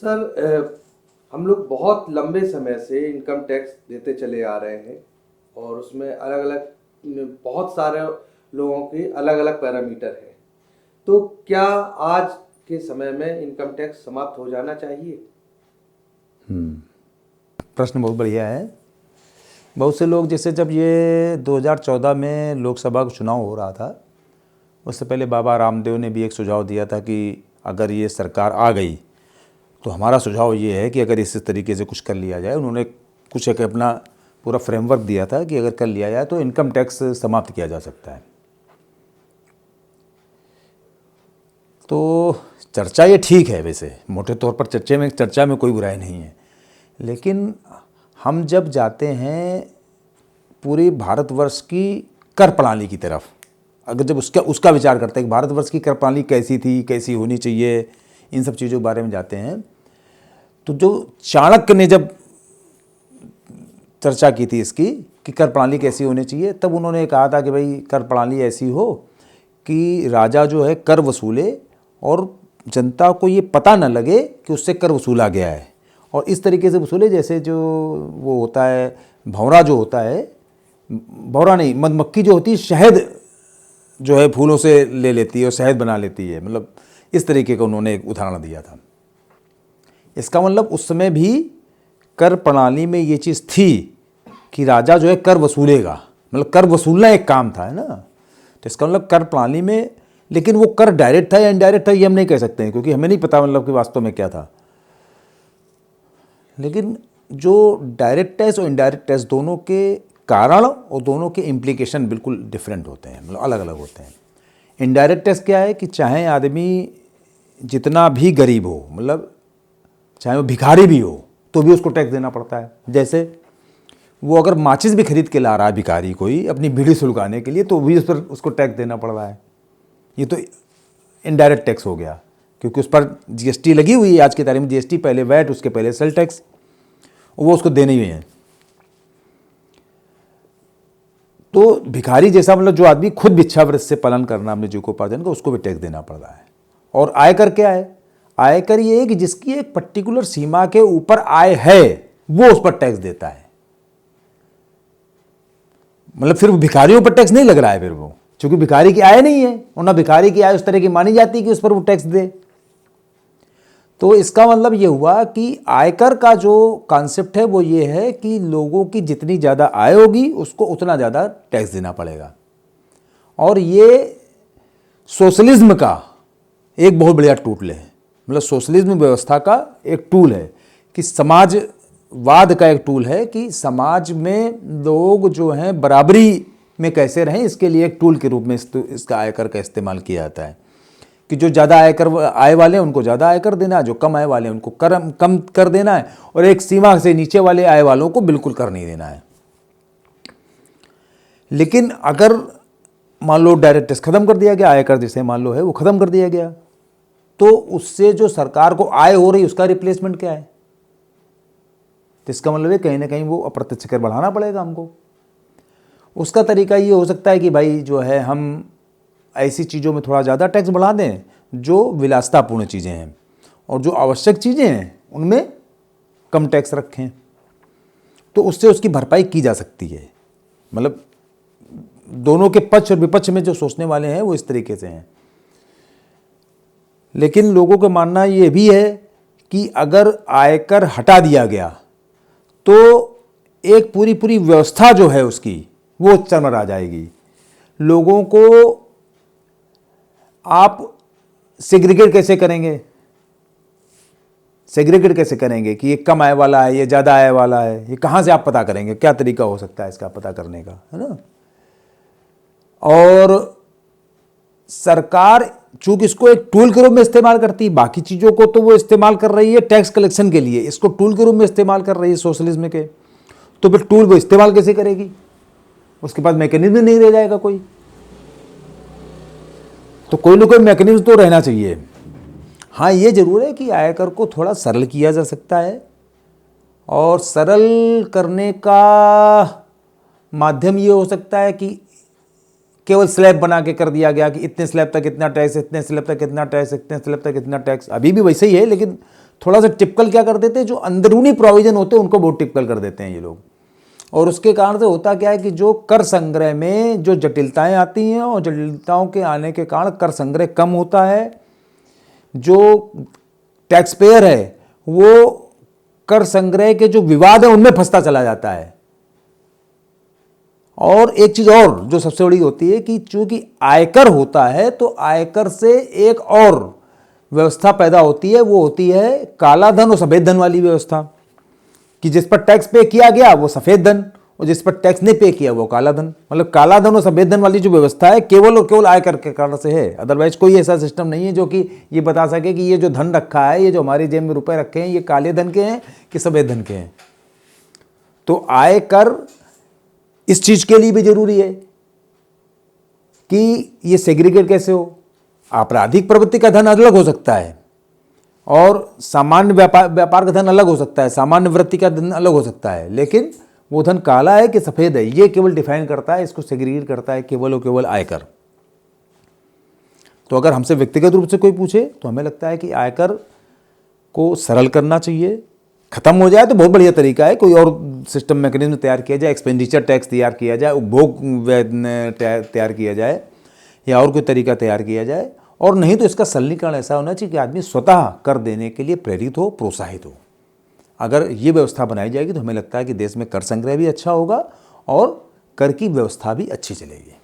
Sir हम लोग बहुत लंबे समय से इनकम टैक्स देते चले आ रहे हैं और उसमें अलग अलग बहुत सारे लोगों के अलग अलग पैरामीटर हैं। तो क्या आज के समय में इनकम टैक्स समाप्त हो जाना चाहिए? प्रश्न बहुत बढ़िया है। बहुत से लोग जैसे जब ये 2014 में लोकसभा का चुनाव हो रहा था, उससे पहले बाबा रामदेव ने भी एक सुझाव दिया था कि अगर ये सरकार आ गई तो हमारा सुझाव ये है कि अगर इस तरीके से कुछ कर लिया जाए। उन्होंने कुछ एक अपना पूरा फ्रेमवर्क दिया था कि अगर कर लिया जाए तो इनकम टैक्स समाप्त किया जा सकता है। तो चर्चा ये ठीक है, वैसे मोटे तौर पर चर्चा में कोई बुराई नहीं है, लेकिन हम जब जाते हैं पूरी भारतवर्ष की कर प्रणाली की तरफ, अगर जब उसका विचार करते हैं कि भारतवर्ष की कर प्रणाली कैसी थी, कैसी होनी चाहिए, इन सब चीज़ों के बारे में जाते हैं, तो जो चाणक्य ने जब चर्चा की थी इसकी कि कर प्रणाली कैसी होनी चाहिए, तब उन्होंने कहा था कि भाई कर प्रणाली ऐसी हो कि राजा जो है कर वसूले और जनता को ये पता न लगे कि उससे कर वसूला गया है, और इस तरीके से वसूले जैसे जो वो होता है भंवरा, जो होता है भंवरा नहीं, मधुमक्खी जो होती है शहद जो है फूलों से ले लेती है और शहद बना लेती है, मतलब इस तरीके का उन्होंने एक उदाहरण दिया था। इसका मतलब उस समय भी कर प्रणाली में ये चीज़ थी कि राजा जो है कर वसूलेगा, मतलब कर वसूलना एक काम था, है ना। तो इसका मतलब कर प्रणाली में, लेकिन वो कर डायरेक्ट था या इनडायरेक्ट था ये हम नहीं कह सकते हैं, क्योंकि हमें नहीं पता मतलब कि वास्तव में क्या था। लेकिन जो डायरेक्ट टैक्स और इनडायरेक्ट टैक्स दोनों के कारण और दोनों के इम्प्लीकेशन बिल्कुल डिफरेंट होते हैं, मतलब अलग अलग होते हैं। इनडायरेक्ट टैक्स क्या है कि चाहे आदमी जितना भी गरीब हो, मतलब चाहे वो भिखारी भी हो, तो भी उसको टैक्स देना पड़ता है। जैसे वो अगर माचिस भी खरीद के ला रहा है भिखारी कोई अपनी बीड़ी सुलगाने के लिए, तो भी उस पर उसको टैक्स देना पड़ रहा है। ये तो इनडायरेक्ट टैक्स हो गया, क्योंकि उस पर जीएसटी लगी हुई है। आज की तारीख में जीएसटी, पहले वैट, उसके पहले सेल टैक्स, वो उसको देने ही है। तो भिखारी जैसा, मतलब जो आदमी खुद भिक्षावृत्ति से पालन करना अपने जीविकोपार्जन का, उसको भी टैक्स देना पड़ रहा है। और आयकर क्या है? आयकर ये है कि जिसकी एक पर्टिकुलर सीमा के ऊपर आय है वो उस पर टैक्स देता है। मतलब फिर भिखारियों पर टैक्स नहीं लग रहा है फिर वो, क्योंकि भिखारी की आय नहीं है, और ना भिखारी की आय उस तरह की मानी जाती कि उस पर वो टैक्स दे। तो इसका मतलब ये हुआ कि आयकर का जो कॉन्सेप्ट है वो ये है कि लोगों की जितनी ज़्यादा आय होगी उसको उतना ज़्यादा टैक्स देना पड़ेगा। और ये सोशलिज्म का एक बहुत बढ़िया टूल है, मतलब सोशलिज्म व्यवस्था का एक टूल है कि समाजवाद का एक टूल है कि समाज में लोग जो हैं बराबरी में कैसे रहें, इसके लिए एक टूल के रूप में इसका आयकर का इस्तेमाल किया जाता है कि जो ज़्यादा आय वाले हैं उनको ज़्यादा आयकर देना है, जो कम आय वाले हैं उनको कम कर देना है, और एक सीमा से नीचे वाले आय वालों को बिल्कुल कर नहीं देना है। लेकिन अगर मान लो डायरेक्ट टैक्स खत्म कर दिया गया, आयकर जिसे मान लो है वो खत्म कर दिया गया, तो उससे जो सरकार को आय हो रही उसका रिप्लेसमेंट क्या है? तो इसका मतलब है कहीं ना कहीं वो अप्रत्यक्ष कर बढ़ाना पड़ेगा हमको। उसका तरीका ये हो सकता है कि भाई जो है हम ऐसी चीज़ों में थोड़ा ज़्यादा टैक्स बढ़ा दें जो विलासितापूर्ण चीज़ें हैं, और जो आवश्यक चीज़ें हैं उनमें कम टैक्स रखें, तो उससे उसकी भरपाई की जा सकती है। मतलब दोनों के पक्ष और विपक्ष में जो सोचने वाले हैं वो इस तरीके से हैं। लेकिन लोगों का मानना ये भी है कि अगर आयकर हटा दिया गया तो एक पूरी व्यवस्था जो है उसकी वो चरमरा जाएगी। लोगों को आप सेग्रीगेट कैसे करेंगे? सेग्रीगेट कैसे करेंगे कि ये कम आय वाला है, ये ज़्यादा आय वाला है? ये कहाँ से आप पता करेंगे? क्या तरीका हो सकता है इसका पता करने का, है ना। और सरकार चूंकि इसको एक टूल के रूप में इस्तेमाल करती है, बाकी चीज़ों को तो वो इस्तेमाल कर रही है टैक्स कलेक्शन के लिए, इसको टूल के रूप में इस्तेमाल कर रही है सोशलिज्म के, तो फिर टूल वो इस्तेमाल कैसे करेगी? उसके पास मैकेनिज्म नहीं रह जाएगा कोई। तो कोई ना कोई मैकेनिज्म तो रहना चाहिए। हाँ, ये जरूर है कि आयकर को थोड़ा सरल किया जा सकता है, और सरल करने का माध्यम ये हो सकता है कि केवल स्लैब बना के कर दिया गया कि इतने स्लैब तक इतना टैक्स, इतने स्लैब तक इतना टैक्स, इतने स्लैब तक इतना टैक्स। अभी भी वैसे ही है, लेकिन थोड़ा सा टिपिकल क्या कर देते हैं, जो अंदरूनी प्रोविजन होते हैं उनको बहुत टिपिकल कर देते हैं ये लोग। और उसके कारण से होता क्या है कि जो कर संग्रह में जो जटिलताएं आती हैं और जटिलताओं के आने के कारण कर संग्रह कम होता है, जो टैक्स पेयर है वो कर संग्रह के जो विवाद है उनमें फंसता चला जाता है। और एक चीज और जो सबसे बड़ी होती है कि चूंकि आयकर होता है तो आयकर से एक और व्यवस्था पैदा होती है, वो होती है काला धन और सफेद धन वाली व्यवस्था, कि जिस पर टैक्स पे किया गया वो सफेद धन और जिस पर टैक्स नहीं पे किया वो काला धन। मतलब काला धन और सफेद धन वाली जो व्यवस्था है केवल और केवल आयकर के कारण से है, अदरवाइज कोई ऐसा सिस्टम नहीं है जो कि ये बता सके कि ये जो धन रखा है, ये जो हमारी जेब में रुपए रखे हैं, ये काले धन के हैं कि सफेद धन के हैं। तो आयकर इस चीज के लिए भी जरूरी है कि ये सेग्रीगेट कैसे हो। आपराधिक प्रवृत्ति का धन अलग हो सकता है और सामान्य व्यापार का धन अलग हो सकता है, सामान्य वृत्ति का धन अलग हो सकता है, लेकिन वो धन काला है कि सफेद है ये केवल डिफाइन करता है, इसको सेग्रीगेट करता है केवल और केवल आयकर। तो अगर हमसे व्यक्तिगत रूप से कोई पूछे तो हमें लगता है कि आयकर को सरल करना चाहिए। खत्म हो जाए तो बहुत बढ़िया तरीका है, कोई और सिस्टम मैकेनिज्म तैयार किया जाए, एक्सपेंडिचर टैक्स तैयार किया जाए, उपभोग तैयार किया जाए या और कोई तरीका तैयार किया जाए, और नहीं तो इसका सरलीकरण ऐसा होना चाहिए कि आदमी स्वतः कर देने के लिए प्रेरित हो, प्रोत्साहित हो। अगर ये व्यवस्था बनाई जाएगी तो हमें लगता है कि देश में कर संग्रह भी अच्छा होगा और कर की व्यवस्था भी अच्छी चलेगी।